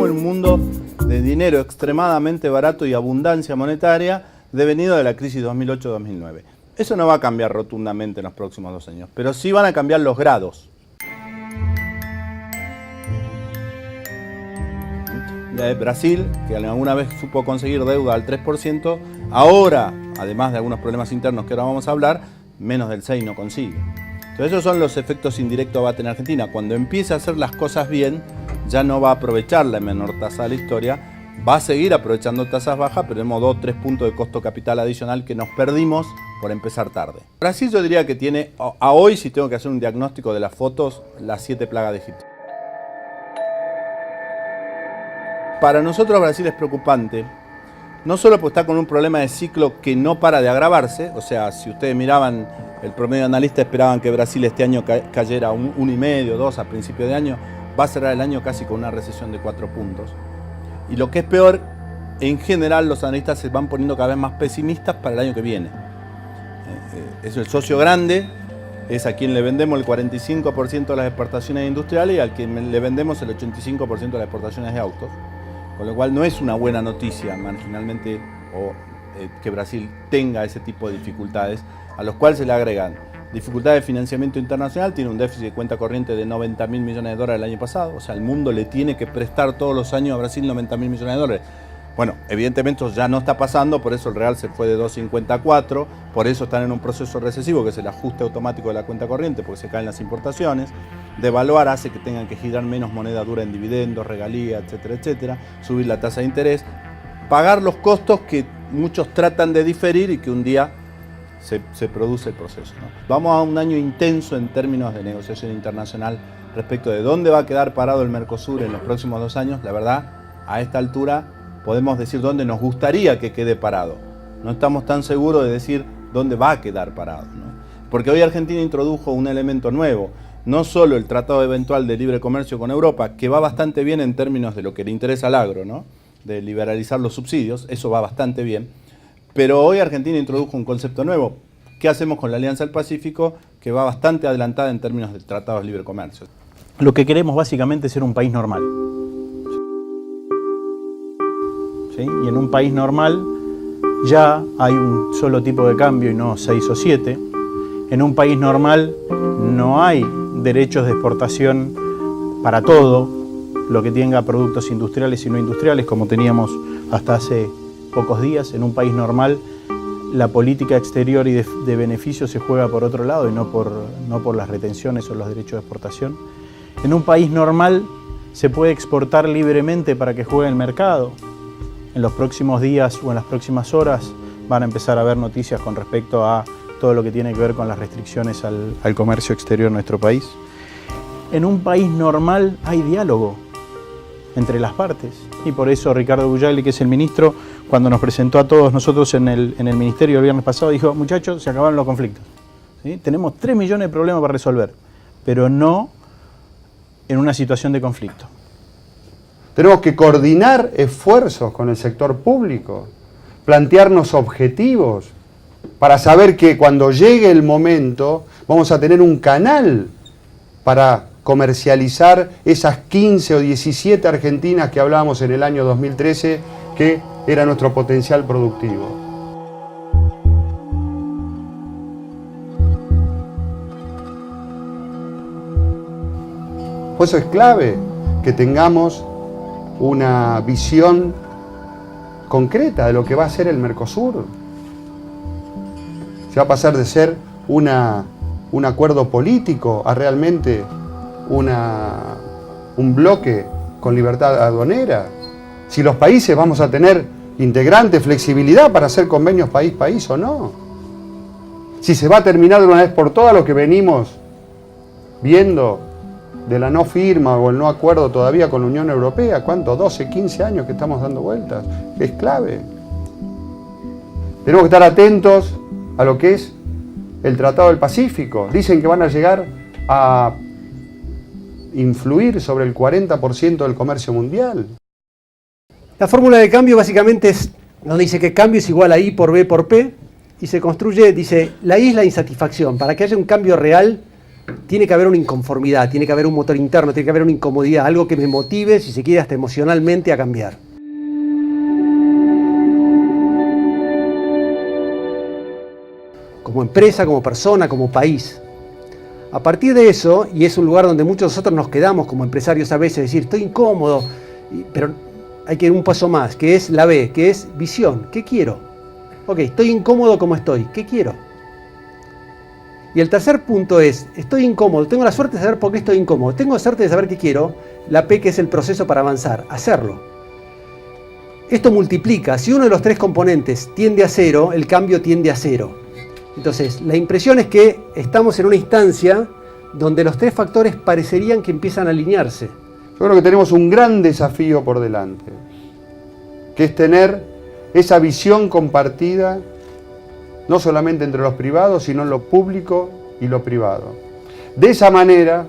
en un mundo de dinero extremadamente barato y abundancia monetaria devenido de la crisis 2008-2009. Eso no va a cambiar rotundamente en los próximos 2 años, pero sí van a cambiar los grados. Brasil, que alguna vez supo conseguir deuda al 3%, ahora, además de algunos problemas internos que ahora vamos a hablar, menos del 6% no consigue. Entonces esos son los efectos indirectos que va a tener Argentina. Cuando empiece a hacer las cosas bien, ya no va a aprovechar la menor tasa de la historia, va a seguir aprovechando tasas bajas, pero tenemos 2 o 3 puntos de costo capital adicional que nos perdimos por empezar tarde. Brasil yo diría que tiene, a hoy, si tengo que hacer un diagnóstico de las fotos, las 7 plagas de Egipto. Para nosotros Brasil es preocupante, no solo porque está con un problema de ciclo que no para de agravarse, o sea, si ustedes miraban el promedio de analistas esperaban que Brasil este año cayera 1,5, 2 a principio de año, va a cerrar el año casi con una recesión de 4 puntos. Y lo que es peor, en general los analistas se van poniendo cada vez más pesimistas para el año que viene. Es el socio grande, es a quien le vendemos el 45% de las exportaciones industriales y al quien le vendemos el 85% de las exportaciones de autos. Con lo cual no es una buena noticia marginalmente que Brasil tenga ese tipo de dificultades, a los cuales se le agregan dificultades de financiamiento internacional, tiene un déficit de cuenta corriente de 90.000 millones de dólares el año pasado, o sea, el mundo le tiene que prestar todos los años a Brasil 90.000 millones de dólares. Bueno, evidentemente eso ya no está pasando, por eso el real se fue de 2,50 a 4, por eso están en un proceso recesivo que es el ajuste automático de la cuenta corriente, porque se caen las importaciones. Devaluar hace que tengan que girar menos moneda dura en dividendos, regalías, etcétera, etcétera, subir la tasa de interés, pagar los costos que muchos tratan de diferir y que un día se produce el proceso, ¿no? Vamos a un año intenso en términos de negociación internacional respecto de dónde va a quedar parado el Mercosur en los próximos 2 años. La verdad, a esta altura podemos decir dónde nos gustaría que quede parado. No estamos tan seguros de decir dónde va a quedar parado, ¿no? Porque hoy Argentina introdujo un elemento nuevo, no solo el tratado eventual de libre comercio con Europa, que va bastante bien en términos de lo que le interesa al agro, ¿no? De liberalizar los subsidios, eso va bastante bien, pero hoy Argentina introdujo un concepto nuevo. ¿Qué hacemos con la Alianza del Pacífico? Que va bastante adelantada en términos de tratados de libre comercio. Lo que queremos básicamente es ser un país normal. ¿Sí? Y en un país normal ya hay un solo tipo de cambio y no 6 o 7. En un país normal no hay derechos de exportación para todo lo que tenga productos industriales y no industriales, como teníamos hasta hace pocos días. En un país normal la política exterior y de beneficios se juega por otro lado y no por las retenciones o los derechos de exportación. En un país normal se puede exportar libremente para que juegue el mercado. En los próximos días o en las próximas horas van a empezar a haber noticias con respecto a todo lo que tiene que ver con las restricciones al comercio exterior de nuestro país. En un país normal hay diálogo entre las partes y por eso Ricardo Bullagli, que es el ministro, cuando nos presentó a todos nosotros en el ministerio el viernes pasado, dijo: muchachos, se acabaron los conflictos, ¿sí? Tenemos 3 millones de problemas para resolver, pero no en una situación de conflicto. Tenemos que coordinar esfuerzos con el sector público, plantearnos objetivos para saber que cuando llegue el momento vamos a tener un canal para comercializar esas 15 o 17 argentinas que hablábamos en el año 2013, que era nuestro potencial productivo. Por eso es clave que tengamos una visión concreta de lo que va a ser el Mercosur. Se va a pasar de ser un acuerdo político a realmente un bloque con libertad aduanera. Si los países vamos a tener integrante, flexibilidad para hacer convenios país-país o no. Si se va a terminar de una vez por todas lo que venimos viendo de la no firma o el no acuerdo todavía con la Unión Europea. ¿Cuánto? 12, 15 años que estamos dando vueltas. Es clave. Tenemos que estar atentos a lo que es el Tratado del Pacífico. Dicen que van a llegar a influir sobre el 40% del comercio mundial. La fórmula de cambio básicamente nos dice que cambio es igual a I por B por P y se construye, dice, la I es la insatisfacción. Para que haya un cambio real tiene que haber una inconformidad, tiene que haber un motor interno, tiene que haber una incomodidad, algo que me motive, si se quiere, hasta emocionalmente a cambiar. Como empresa, como persona, como país. A partir de eso, y es un lugar donde muchos de nosotros nos quedamos como empresarios a veces, decir, estoy incómodo, pero hay que ir un paso más, que es la B, que es visión. ¿Qué quiero? Ok, estoy incómodo como estoy. ¿Qué quiero? Y el tercer punto es, estoy incómodo, tengo la suerte de saber por qué estoy incómodo, tengo la suerte de saber qué quiero, la P, que es el proceso para avanzar, hacerlo. Esto multiplica, si uno de los tres componentes tiende a cero, el cambio tiende a cero. Entonces, la impresión es que estamos en una instancia donde los tres factores parecerían que empiezan a alinearse. Yo creo que tenemos un gran desafío por delante, que es tener esa visión compartida, no solamente entre los privados, sino en lo público y lo privado. De esa manera,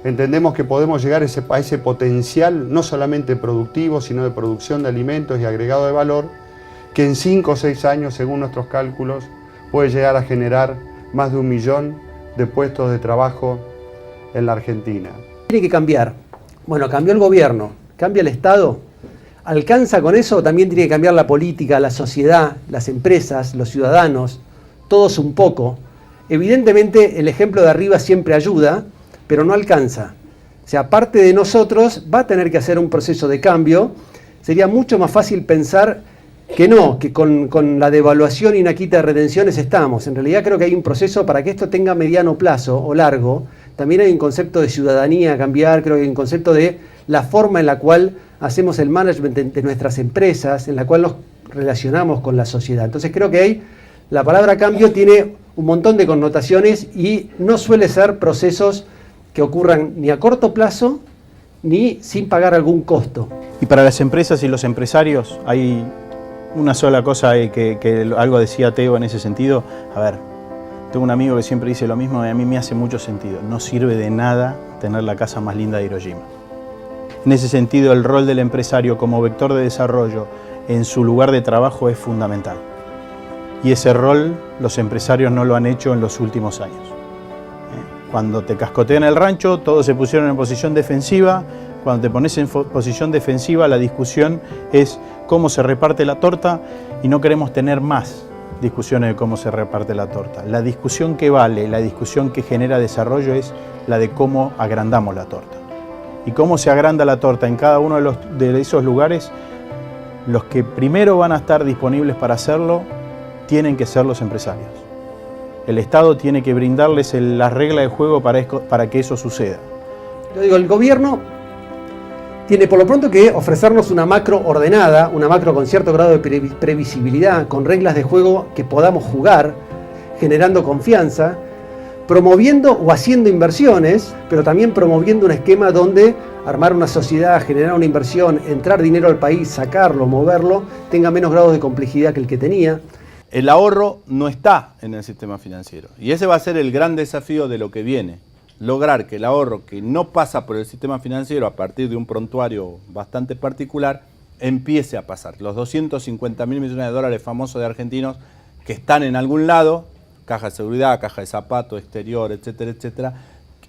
entendemos que podemos llegar a ese potencial, no solamente productivo, sino de producción de alimentos y agregado de valor, que en 5 o 6 años, según nuestros cálculos, puede llegar a generar más de 1 millón de puestos de trabajo en la Argentina. Tiene que cambiar. Bueno, cambió el gobierno, cambia el Estado. ¿Alcanza con eso? También tiene que cambiar la política, la sociedad, las empresas, los ciudadanos, todos un poco. Evidentemente el ejemplo de arriba siempre ayuda, pero no alcanza. O sea, parte de nosotros va a tener que hacer un proceso de cambio. Sería mucho más fácil pensar que no, que con la devaluación y una quita de retenciones estamos. En realidad creo que hay un proceso para que esto tenga mediano plazo o largo. También hay un concepto de ciudadanía a cambiar, creo que hay un concepto de la forma en la cual hacemos el management de nuestras empresas, en la cual nos relacionamos con la sociedad. Entonces creo que la palabra cambio tiene un montón de connotaciones y no suele ser procesos que ocurran ni a corto plazo ni sin pagar algún costo. Y para las empresas y los empresarios hay una sola cosa que algo decía Teo en ese sentido. A ver, tengo un amigo que siempre dice lo mismo y a mí me hace mucho sentido. No sirve de nada tener la casa más linda de Hiroshima. En ese sentido, el rol del empresario como vector de desarrollo en su lugar de trabajo es fundamental. Y ese rol los empresarios no lo han hecho en los últimos años. Cuando te cascotean el rancho, todos se pusieron en posición defensiva. Cuando te pones en posición defensiva, la discusión es cómo se reparte la torta y no queremos tener más discusiones de cómo se reparte la torta. La discusión que vale, la discusión que genera desarrollo es la de cómo agrandamos la torta. Y cómo se agranda la torta en cada uno de esos lugares, los que primero van a estar disponibles para hacerlo tienen que ser los empresarios. El Estado tiene que brindarles las reglas de juego para que eso suceda. Yo digo, el gobierno tiene por lo pronto que ofrecernos una macro ordenada, una macro con cierto grado de previsibilidad, con reglas de juego que podamos jugar, generando confianza, promoviendo o haciendo inversiones, pero también promoviendo un esquema donde armar una sociedad, generar una inversión, entrar dinero al país, sacarlo, moverlo, tenga menos grados de complejidad que el que tenía. El ahorro no está en el sistema financiero y ese va a ser el gran desafío de lo que viene. Lograr que el ahorro que no pasa por el sistema financiero a partir de un prontuario bastante particular empiece a pasar. Los 250.000 millones de dólares famosos de argentinos que están en algún lado, caja de seguridad, caja de zapatos, exterior, etcétera, etcétera.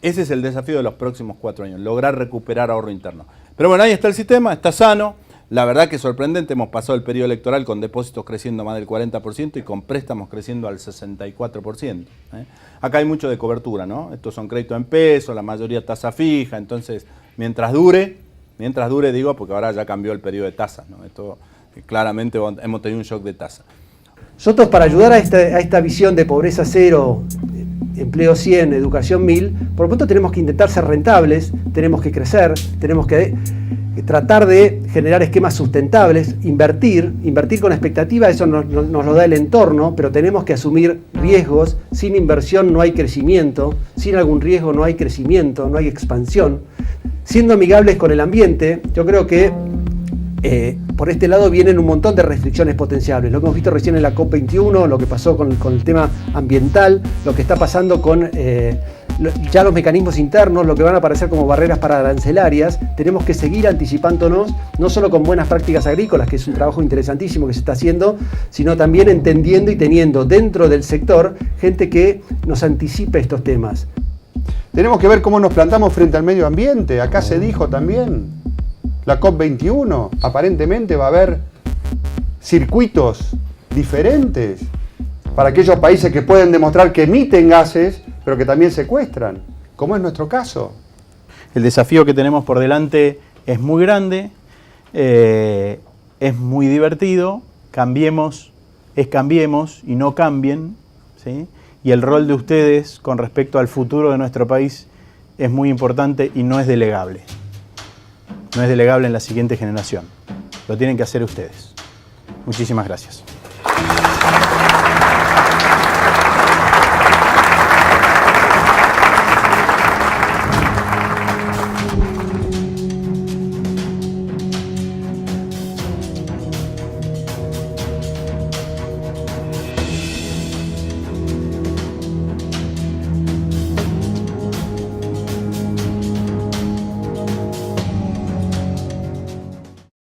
Ese es el desafío de los próximos 4 años, lograr recuperar ahorro interno. Pero bueno, ahí está el sistema, está sano. La verdad que es sorprendente, hemos pasado el periodo electoral con depósitos creciendo más del 40% y con préstamos creciendo al 64%. Acá hay mucho de cobertura, ¿no? Estos son créditos en pesos, la mayoría tasa fija, entonces mientras dure digo, porque ahora ya cambió el periodo de tasas, ¿no? Esto claramente hemos tenido un shock de tasa. Nosotros, para ayudar a esta visión de pobreza cero, empleo 100, educación 1000, por lo pronto tenemos que intentar ser rentables, tenemos que crecer, tenemos que tratar de generar esquemas sustentables, invertir con expectativa, eso nos lo da el entorno, pero tenemos que asumir riesgos. Sin inversión no hay crecimiento, sin algún riesgo no hay crecimiento, no hay expansión. Siendo amigables con el ambiente, yo creo que por este lado vienen un montón de restricciones potenciables. Lo que hemos visto recién en la COP21, lo que pasó con el tema ambiental, lo que está pasando con ya los mecanismos internos, lo que van a aparecer como barreras pararancelarias. Tenemos que seguir anticipándonos, no solo con buenas prácticas agrícolas, que es un trabajo interesantísimo que se está haciendo, sino también entendiendo y teniendo dentro del sector gente que nos anticipe estos temas. Tenemos que ver cómo nos plantamos frente al medio ambiente. Acá se dijo también, la COP21, aparentemente va a haber circuitos diferentes para aquellos países que pueden demostrar que emiten gases, pero que también secuestran, como es nuestro caso. El desafío que tenemos por delante es muy grande, es muy divertido, cambiemos y no cambien, ¿sí? Y el rol de ustedes con respecto al futuro de nuestro país es muy importante y no es delegable. No es delegable en la siguiente generación. Lo tienen que hacer ustedes. Muchísimas gracias.